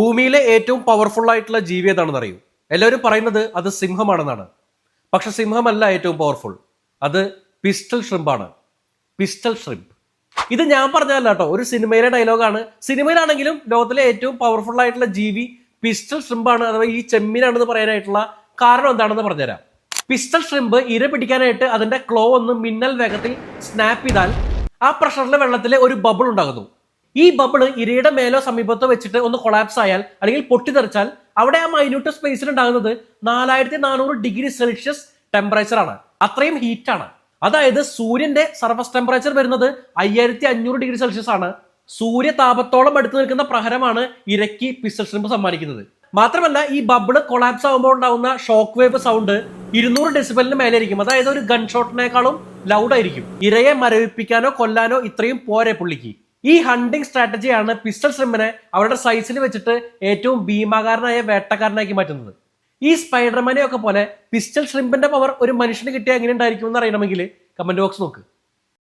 ഭൂമിയിലെ ഏറ്റവും പവർഫുൾ ആയിട്ടുള്ള ജീവി ഏതാണെന്ന് അറിയൂ? എല്ലാവരും പറയുന്നത് അത് സിംഹമാണെന്നാണ്. പക്ഷെ സിംഹമല്ല ഏറ്റവും പവർഫുൾ, അത് പിസ്റ്റൽ ഷ്രിമ്പാണ്. Pistol shrimp. ഇത് ഞാൻ പറഞ്ഞതല്ല കേട്ടോ, ഒരു സിനിമയിലെ ഡയലോഗാണ്. സിനിമയിലാണെങ്കിലും ലോകത്തിലെ ഏറ്റവും പവർഫുൾ ആയിട്ടുള്ള ജീവി പിസ്റ്റൽ ഷ്രിമ്പാണ്, അഥവാ ഈ ചെമ്മീനാണെന്ന് പറയാനായിട്ടുള്ള കാരണം എന്താണെന്ന് പറഞ്ഞുതരാം. പിസ്റ്റൽ ഷ്രിമ്പ് ഇര പിടിക്കാനായിട്ട് അതിന്റെ ക്ലോ ഒന്ന് മിന്നൽ വേഗത്തിൽ സ്നാപ്പ് ചെയ്താൽ ആ പ്രഷറിലെ വെള്ളത്തിൽ ഒരു ബബിൾ ഉണ്ടാകുന്നു. ഈ ബബിള് ഇരയുടെ മേലോ സമീപത്തോ വെച്ചിട്ട് ഒന്ന് കൊളാപ്സ് ആയാൽ അല്ലെങ്കിൽ പൊട്ടിത്തെറിച്ചാൽ അവിടെ ആ മൈന്യൂട്ട് സ്പേസിൽ ഉണ്ടാകുന്നത് 4400 ഡിഗ്രി സെൽഷ്യസ് ടെമ്പറേച്ചർ ആണ്. അത്രയും ഹീറ്റാണ്. അതായത് സൂര്യന്റെ സർഫസ് ടെമ്പറേച്ചർ വരുന്നത് 5500 ഡിഗ്രി സെൽഷ്യസ് ആണ്. സൂര്യ താപത്തോളം അടുത്ത് നിൽക്കുന്ന പ്രഹരമാണ് ഇരയ്ക്ക് പിസ്റ്റൽ ഷ്രിമ്പ് സമ്മാനിക്കുന്നത്. മാത്രമല്ല, ഈ ബബിള് കൊളാപ്സ് ആകുമ്പോൾ ഉണ്ടാകുന്ന ഷോക്ക് വേവ് സൗണ്ട് 200 ഡെസിബലിന് മേലായിരിക്കും. അതായത് ഒരു ഗൺ ഷോട്ടിനേക്കാളും ലൗഡ് ആയിരിക്കും. ഇരയെ മരവിപ്പിക്കാനോ കൊല്ലാനോ ഇത്രയും പോരെ പുള്ളിക്ക്. ഈ ഹണ്ടിങ് സ്ട്രാറ്റജിയാണ് പിസ്റ്റൽ ഷ്രിമ്പിനെ അവരുടെ സൈസിൽ വെച്ചിട്ട് ഏറ്റവും ഭീമാകാരനായ വേട്ടക്കാരനാക്കി മാറ്റുന്നത്. ഈ സ്പൈഡർമാനെ ഒക്കെ പോലെ പിസ്റ്റൽ ഷ്രിമ്പിന്റെ പവർ ഒരു മനുഷ്യന് കിട്ടിയാൽ എങ്ങനെ ഉണ്ടായിരിക്കും എന്ന് അറിയണമെങ്കിൽ കമന്റ് ബോക്സ് നോക്ക്.